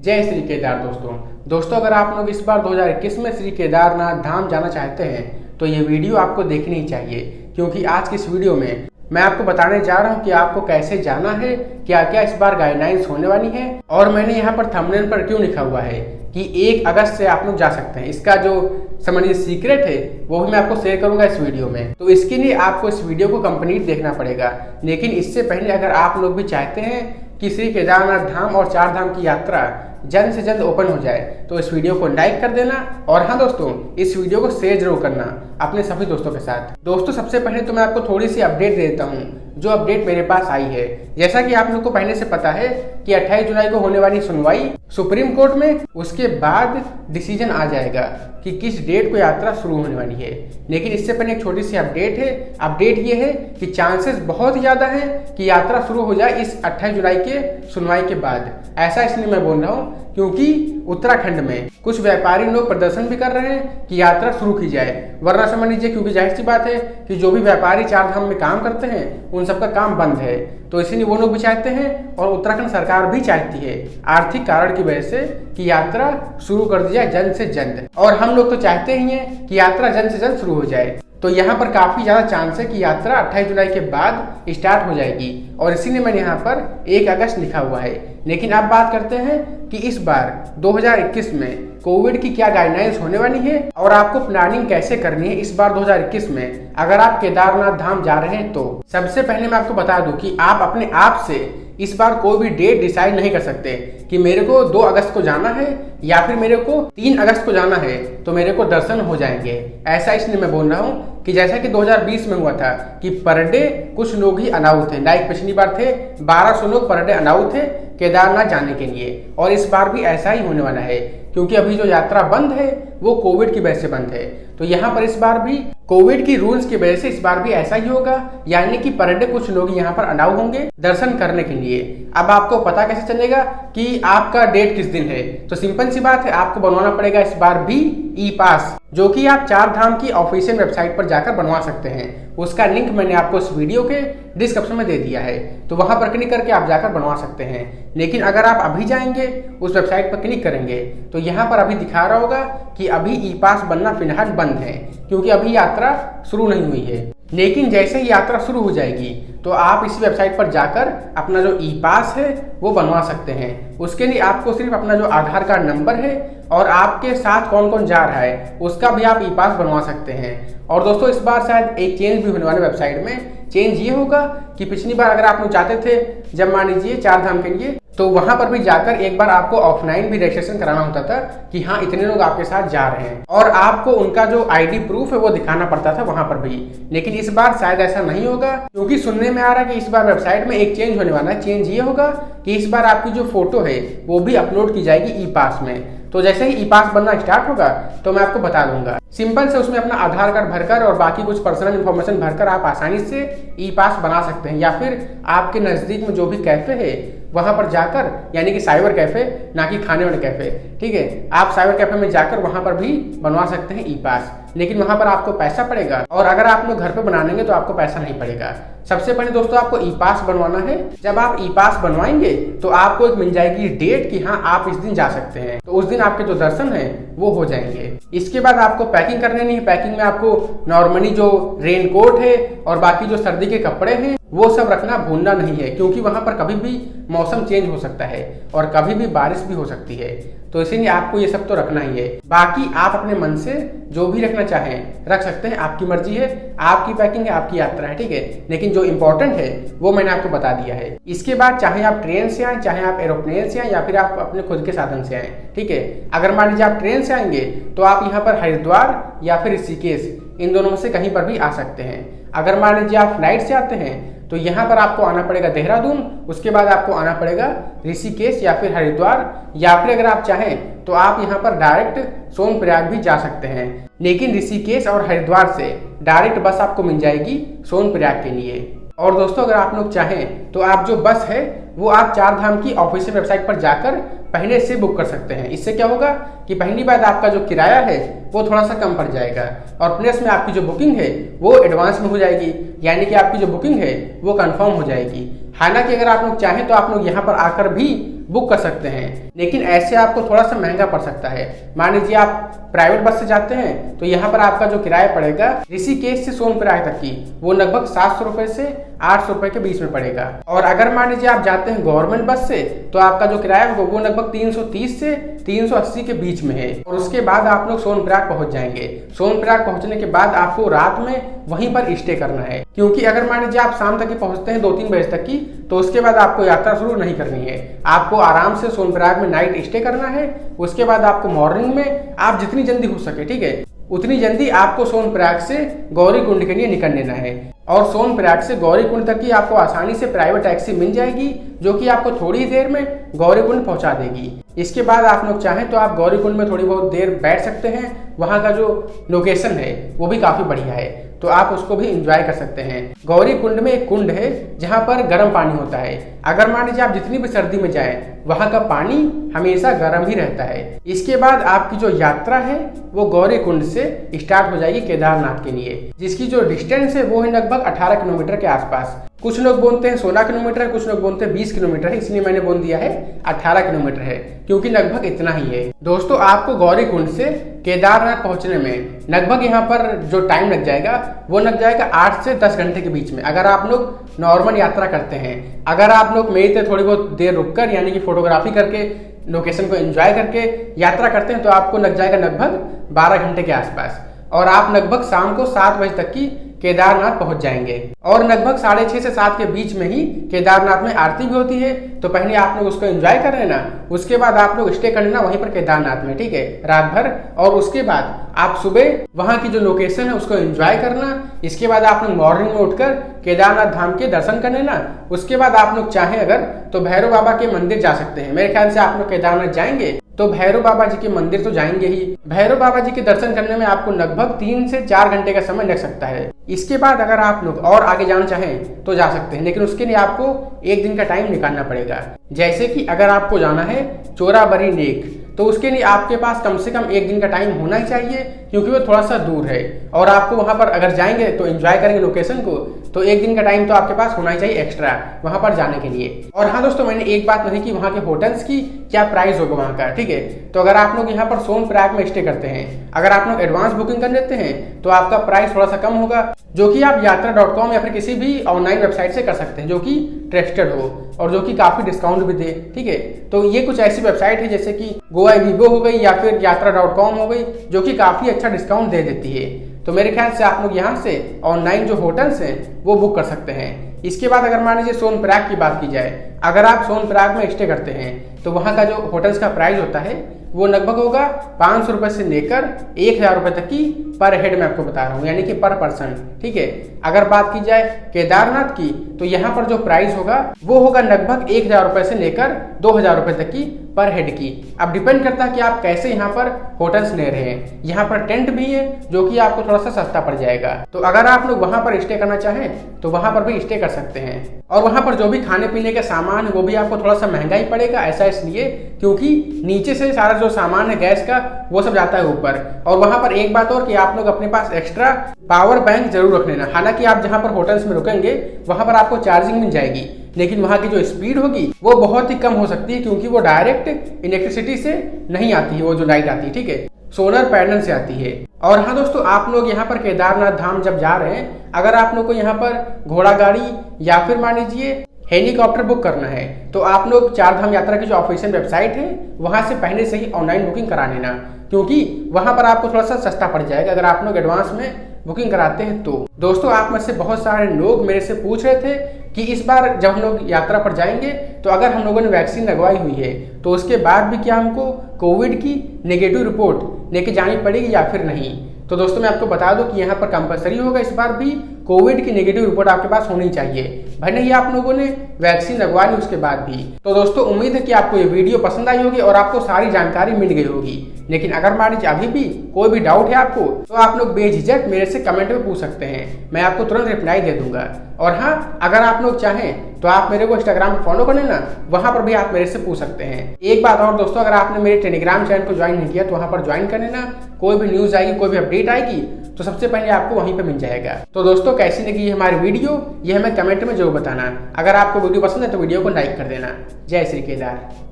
जय श्री केदार दोस्तों अगर आप लोग इस बार 2021 में श्री केदारनाथ धाम जाना चाहते हैं तो ये वीडियो आपको देखनी ही चाहिए, क्योंकि आज की इस वीडियो में मैं आपको बताने जा रहा हूँ कि आपको कैसे जाना है, क्या क्या इस बार गाइडलाइंस होने वाली है, और मैंने यहाँ पर थंबनेल पर क्यों लिखा हुआ है कि 1 अगस्त से आप लोग जा सकते हैं। इसका जो समझिए सीक्रेट है वो भी मैं आपको शेयर करूंगा इस वीडियो में। तो इसके लिए आपको इस वीडियो को कंप्लीट देखना पड़ेगा। लेकिन इससे पहले अगर आप लोग भी चाहते हैं कि श्री केदारनाथ धाम और 4 धाम की यात्रा जल्द से जल्द ओपन हो जाए तो इस वीडियो को लाइक कर देना, और हाँ दोस्तों, इस वीडियो को शेयर जरूर करना अपने सभी दोस्तों के साथ। दोस्तों सबसे पहले तो मैं आपको थोड़ी सी अपडेट दे देता हूँ जो अपडेट मेरे पास आई है। जैसा कि आप लोग को पहले से पता है कि 28 जुलाई को होने वाली सुनवाई सुप्रीम कोर्ट में, उसके बाद डिसीजन आ जाएगा कि किस डेट को यात्रा शुरू होने वाली है। लेकिन इससे पहले एक छोटी सी अपडेट है। अपडेट ये है कि चांसेस बहुत ज़्यादा है कि यात्रा शुरू हो जाए इस 28 जुलाई के सुनवाई के बाद। ऐसा इसलिए मैं बोल रहा हूँ क्योंकि उत्तराखंड में कुछ व्यापारी लोग प्रदर्शन भी कर रहे हैं कि यात्रा शुरू की जाए, वरना समझ लीजिए, क्योंकि जाहिर सी बात है कि जो भी व्यापारी 4 धाम में काम करते हैं उन सबका काम बंद है। तो इसीलिए वो लोग भी चाहते हैं और उत्तराखंड सरकार भी चाहती है आर्थिक कारण की वजह से कि यात्रा शुरू कर दी जाए जल्द से जल्द, और हम लोग तो चाहते ही हैं कि यात्रा जल्द से जल्द शुरू हो जाए। तो यहाँ पर काफ़ी ज़्यादा चांस है कि यात्रा 28 जुलाई के बाद स्टार्ट हो जाएगी, और इसीलिए मैंने यहाँ पर 1 अगस्त लिखा हुआ है। लेकिन अब बात करते हैं कि इस बार 2021 में कोविड की क्या गाइडलाइंस होने वाली है और आपको प्लानिंग कैसे करनी है इस बार 2021 में अगर आप केदारनाथ धाम जा रहे हैं। तो सबसे पहले मैं आपको बता दूं कि आप अपने आप से इस बार कोई भी डेट डिसाइड नहीं कर सकते कि मेरे को 2 अगस्त को जाना है या फिर मेरे को 3 अगस्त को जाना है तो मेरे को दर्शन हो जाएंगे। ऐसा इसलिए मैं बोल रहा हूँ कि जैसा कि 2020 में हुआ था कि पर डे कुछ लोग ही अलाउ थे, लाइक पिछली बार थे 1200 लोग पर डे अलाउ थे केदारनाथ जाने के लिए, और इस बार भी ऐसा ही होने वाला है क्योंकि अभी जो यात्रा बंद है वो कोविड की वजह से बंद है। तो यहाँ पर इस बार भी कोविड की रूल्स की वजह से इस बार भी ऐसा ही होगा, यानी कि पर डे कुछ लोग यहाँ पर अलाउ होंगे दर्शन करने के लिए। अब आपको पता कैसे चलेगा कि आपका डेट किस दिन है? तो सिंपल सी बात है, आपको बनवाना पड़ेगा इस बार भी ई पास, जो कि आप 4 धाम की ऑफिशियल वेबसाइट पर जाकर बनवा सकते हैं। उसका लिंक मैंने आपको इस वीडियो के डिस्क्रिप्शन में दे दिया है, तो वहां पर क्लिक करके आप जाकर बनवा सकते हैं। लेकिन अगर आप अभी जाएंगे उस वेबसाइट पर क्लिक करेंगे तो यहाँ पर अभी दिखा रहा होगा कि अभी ई पास बनना फिलहाल बंद है क्योंकि अभी यात्रा शुरू नहीं हुई है। लेकिन जैसे ही यात्रा शुरू हो जाएगी तो आप इसी वेबसाइट पर जाकर अपना जो ई पास है वो बनवा सकते हैं। उसके लिए आपको सिर्फ अपना जो आधार कार्ड नंबर है और आपके साथ कौन कौन जा रहा है उसका भी आप ई पास बनवा सकते हैं। और दोस्तों इस बार शायद एक चेंज भी होने वाले वेबसाइट में। चेंज ये होगा कि पिछली बार अगर आप लोग चाहते थे जब मान लीजिए 4 धाम के लिए, तो वहां पर भी जाकर एक बार आपको ऑफलाइन भी रजिस्ट्रेशन कराना होता था कि हाँ इतने लोग आपके साथ जा रहे हैं, और आपको उनका जो आईडी प्रूफ है वो दिखाना पड़ता था वहां पर भी। लेकिन इस बार शायद ऐसा नहीं होगा, क्योंकि सुनने में आ रहा है कि इस बार वेबसाइट में एक चेंज होने वाला है। चेंज ये होगा कि इस बार आपकी जो फोटो है वो भी अपलोड की जाएगी ई पास में। तो जैसे ही ई पास बनना स्टार्ट होगा तो मैं आपको बता दूंगा। सिंपल से उसमें अपना आधार कार्ड भरकर और बाकी कुछ पर्सनल इन्फॉर्मेशन भरकर आप आसानी से ई पास बना सकते हैं, या फिर आपके नज़दीक में जो भी कैफे है वहां पर जाकर, यानी कि साइबर कैफे, ना कि खाने वाले कैफे, ठीक है, आप साइबर कैफे में जाकर वहां पर भी बनवा सकते हैं ई पास। लेकिन वहां पर आपको पैसा पड़ेगा, और अगर आप लोग घर पे बना लेंगे तो आपको पैसा नहीं पड़ेगा। सबसे पहले दोस्तों आपको ई पास बनवाना है। जब आप ई पास बनवाएंगे तो आपको एक मिल जाएगी डेट कि हाँ आप इस दिन जा सकते हैं, तो उस दिन आपके जो दर्शन है वो हो जाएंगे। इसके बाद आपको पैकिंग करनी नहीं है। पैकिंग में आपको नॉर्मली जो रेन कोट है और बाकी जो सर्दी के कपड़े हैं वो सब रखना भूलना नहीं है, क्योंकि वहां पर कभी भी मौसम चेंज हो सकता है और कभी भी बारिश भी हो सकती है। तो इसीलिए आपको ये सब तो रखना ही है। बाकी आप अपने मन से जो भी रखना चाहें रख सकते हैं, आपकी मर्जी है, आपकी पैकिंग है, आपकी यात्रा है, ठीक है। लेकिन जो इम्पोर्टेंट है वो मैंने आपको बता दिया है। इसके बाद चाहे आप ट्रेन से आए, चाहे आप एरोप्लेन से आए, या फिर आप अपने खुद के साधन से आए, ठीक है। अगर मान लीजिए आप ट्रेन से आएंगे तो आप यहाँ पर हरिद्वार या फिर ऋषिकेश, इन दोनों में से कहीं पर भी आ सकते हैं। अगर मान लीजिए आप फ्लाइट से आते हैं तो यहाँ पर आपको आना पड़ेगा देहरादून, उसके बाद आपको आना पड़ेगा ऋषिकेश या फिर हरिद्वार, या फिर अगर आप चाहें तो आप यहाँ पर डायरेक्ट सोनप्रयाग भी जा सकते हैं। लेकिन ऋषिकेश और हरिद्वार से डायरेक्ट बस आपको मिल जाएगी सोनप्रयाग के लिए। और दोस्तों अगर आप लोग चाहें तो आप जो बस है वो आप 4 धाम की ऑफिशियल वेबसाइट पर जाकर पहले से बुक कर सकते हैं। इससे क्या होगा कि पहली बार आपका जो किराया है वो थोड़ा सा कम पड़ जाएगा, और प्लस में आपकी जो बुकिंग है वो एडवांस में हो जाएगी, यानी कि आपकी जो बुकिंग है वो कंफर्म हो जाएगी। हालांकि अगर आप लोग चाहें तो आप लोग यहाँ पर आकर भी बुक कर सकते हैं। लेकिन ऐसे आपको थोड़ा सा महंगा पड़ सकता है। मान लीजिए आप प्राइवेट बस से जाते हैं तो यहाँ पर आपका जो किराया पड़ेगा ऋषिकेश से सोनप्रयाग तक की वो लगभग 700 रुपए से 800 रुपए के बीच में पड़ेगा। और अगर मान लीजिए आप जाते हैं गवर्नमेंट बस से तो आपका जो किराया होगा वो लगभग 330 से 380 के बीच में है। और उसके बाद आप लोग सोनप्रयाग पहुंच जाएंगे। सोनप्रयाग पहुंचने के बाद आपको रात में वहीं पर स्टे करना है, क्योंकि अगर मान लीजिए आप शाम तक ही पहुंचते हैं 2-3 बजे तक की, तो उसके बाद आपको यात्रा शुरू नहीं करनी है। आपको आराम से सोनप्रयाग में नाइट स्टे करना है। उसके बाद आपको मॉर्निंग में आप जितनी जल्दी हो सके, ठीक है, उतनी जल्दी आपको सोनप्रयाग से गौरीकुंड के लिए निकल लेना है। और सोनप्रयाग से गौरीकुंड तक की आपको आसानी से प्राइवेट टैक्सी मिल जाएगी, जो कि आपको थोड़ी देर में गौरीकुंड पहुंचा देगी। इसके बाद आप लोग चाहें तो आप गौरीकुंड में थोड़ी बहुत देर बैठ सकते हैं। वहां का जो लोकेशन है वो भी काफी बढ़िया है, तो आप उसको भी एंजॉय कर सकते हैं। गौरीकुंड में एक कुंड है जहां पर गर्म पानी होता है। अगर मान लीजिए आप जितनी भी सर्दी में जाएं, वहां का पानी हमेशा गर्म ही रहता है। इसके बाद आपकी जो यात्रा है वो गौरीकुंड से स्टार्ट हो जाएगी केदारनाथ के लिए, जिसकी जो डिस्टेंस है वो है लगभग 18 किलोमीटर के आसपास। कुछ लोग बोलते हैं 16 किलोमीटर है, कुछ लोग बोलते हैं 20 किलोमीटर है, इसलिए मैंने बोल दिया है 18 किलोमीटर है, क्योंकि लगभग इतना ही है। दोस्तों, आपको गौरीकुंड से केदारनाथ पहुंचने में लगभग यहाँ पर जो टाइम लग जाएगा वो लग जाएगा 8 से 10 घंटे के बीच में, अगर आप लोग नॉर्मल यात्रा करते हैं। अगर आप लोग मेरी तरह थोड़ी बहुत देर रुककर यानी कि फोटोग्राफी करके लोकेशन को एंजॉय करके यात्रा करते हैं तो आपको लग जाएगा लगभग 12 घंटे के आसपास। और आप लगभग शाम को 7 बजे तक की केदारनाथ पहुंच जाएंगे। और लगभग 6:30 से 7 के बीच में ही केदारनाथ में आरती भी होती है, तो पहले आप लोग उसको एंजॉय कर लेना। उसके बाद आप लोग स्टे कर लेना वहीं पर केदारनाथ में, ठीक है, रात भर। और उसके बाद आप सुबह वहां की जो लोकेशन है उसको एंजॉय करना। इसके बाद आप लोग मॉर्निंग में उठकर केदारनाथ धाम के दर्शन कर लेना। उसके बाद आप लोग चाहें अगर तो भैरव बाबा के मंदिर जा सकते हैं। मेरे ख्याल से आप लोग केदारनाथ जाएंगे तो भैरव बाबा जी के मंदिर तो जाएंगे ही। भैरव बाबा जी के दर्शन करने में आपको लगभग 3 से 4 घंटे का समय लग सकता है। इसके बाद अगर आप लोग और आगे जाना चाहें तो जा सकते हैं, लेकिन उसके लिए आपको 1 दिन का टाइम निकालना पड़ेगा। जैसे कि अगर आपको जाना है चोराबरी लेक, तो उसके लिए आपके पास कम से कम 1 दिन का टाइम होना ही चाहिए, क्योंकि वो थोड़ा सा दूर है। और आपको वहां पर अगर जाएंगे तो एंजॉय करेंगे लोकेशन को, तो 1 दिन का टाइम तो आपके पास होना ही चाहिए एक्स्ट्रा वहां पर जाने के लिए। और हाँ दोस्तों, मैंने एक बात नहीं की वहां के होटल्स की क्या प्राइस होगा वहां का, ठीक है। तो अगर आप लोग यहाँ पर सोनप्रयाग में स्टे करते हैं, अगर आप लोग एडवांस बुकिंग कर लेते हैं तो आपका प्राइस थोड़ा सा कम होगा, जो कि आप यात्रा.com या फिर किसी भी ऑनलाइन वेबसाइट से कर सकते हैं जो कि ट्रस्टेड हो और जो कि काफी डिस्काउंट भी दे, ठीक है। तो ये कुछ ऐसी वेबसाइट है जैसे कि गोवा वीगो हो गई या फिर यात्रा.com हो गई, जो कि काफी अच्छा डिस्काउंट दे देती है। तो मेरे ख्याल से आप लोग यहाँ से ऑनलाइन जो होटल्स हैं वो बुक कर सकते हैं। इसके बाद अगर मान लीजिए सोनप्रयाग की बात की जाए, अगर आप सोनप्रयाग में स्टे करते हैं तो वहाँ का जो होटल्स का प्राइस होता है वो लगभग होगा 500 रुपए से लेकर 1000 रुपए तक की पर हेड मैं आपको बता रहा हूँ, यानी कि पर पर्सन, ठीक है। अगर बात की जाए केदारनाथ की तो यहाँ पर जो प्राइस होगा वो होगा लगभग 1000 रुपए से लेकर 2000 रुपए तक की पर हेड की। अब डिपेंड करता है कि आप कैसे यहाँ पर होटल्स ले रहे हैं। यहाँ पर टेंट भी है जो कि आपको थोड़ा सा सस्ता पड़ जाएगा। तो अगर आप लोग वहां पर स्टे करना चाहें तो वहां पर भी स्टे कर सकते हैं। और वहां पर जो भी खाने पीने के सामान है वो भी आपको थोड़ा सा महंगा ही पड़ेगा। ऐसा इसलिए क्योंकि नीचे से सारा जो सामान है गैस का वो सब जाता है ऊपर। और वहां पर एक बात और कि आप लोग अपने पास एक्स्ट्रा पावर बैंक जरूर रख लेना। हालांकि आप जहां पर होटल्स में रुकेंगे वहां पर आपको चार्जिंग मिल जाएगी, लेकिन वहां की जो स्पीड होगी वो बहुत ही कम हो सकती है, क्योंकि वो डायरेक्ट इलेक्ट्रिसिटी से नहीं आती है। वो जो लाइट आती है, ठीक है, सोलर पैनल से आती है। और हाँ दोस्तों, आप लोग यहाँ पर केदारनाथ धाम जब जा रहे हैं, अगर आप लोग को यहाँ पर घोड़ा गाड़ी या फिर मान लीजिए हेलीकॉप्टर बुक करना है तो आप लोग चारधाम यात्रा की जो ऑफिशियल वेबसाइट है वहां से पहले से ही ऑनलाइन बुकिंग करा लेना, क्योंकि वहां पर आपको थोड़ा सा सस्ता पड़ जाएगा अगर आप लोग एडवांस में बुकिंग कराते हैं। तो दोस्तों, आप में से बहुत सारे लोग मेरे से पूछ रहे थे कि इस बार जब हम लोग यात्रा पर जाएंगे तो अगर हम लोगों ने वैक्सीन लगवाई हुई है तो उसके बाद भी क्या हमको कोविड की नेगेटिव रिपोर्ट लेके जानी पड़ेगी या फिर नहीं। तो दोस्तों, मैं आपको बता दूं कि यहाँ पर कंपलसरी होगा इस बार भी कोविड की नेगेटिव रिपोर्ट आपके पास होनी चाहिए, भले ही आप लोगों ने वैक्सीन लगवा ली उसके बाद भी। तो दोस्तों, उम्मीद है कि आपको ये वीडियो पसंद आई होगी और आपको सारी जानकारी मिल गई होगी। लेकिन अगर मान लीजिए अभी भी कोई भी डाउट है आपको तो आप लोग बेझिझक मेरे से कमेंट में पूछ सकते हैं, मैं आपको तुरंत रिप्लाई दे दूंगा। और हाँ, अगर आप लोग चाहें तो आप मेरे को इंस्टाग्राम पे फॉलो कर लेना, वहां पर भी आप मेरे से पूछ सकते हैं। एक बात और दोस्तों, अगर आपने मेरे टेलीग्राम चैनल को ज्वाइन नहीं किया तो वहां पर ज्वाइन कर लेना। कोई भी न्यूज आएगी, कोई भी अपडेट आएगी तो सबसे पहले आपको वहीं पे मिल जाएगा। तो दोस्तों, कैसी लगी हमारी वीडियो ये हमें कमेंट में जरूर बताना। अगर आपको वीडियो पसंद है तो वीडियो को लाइक कर देना। जय श्री केदार।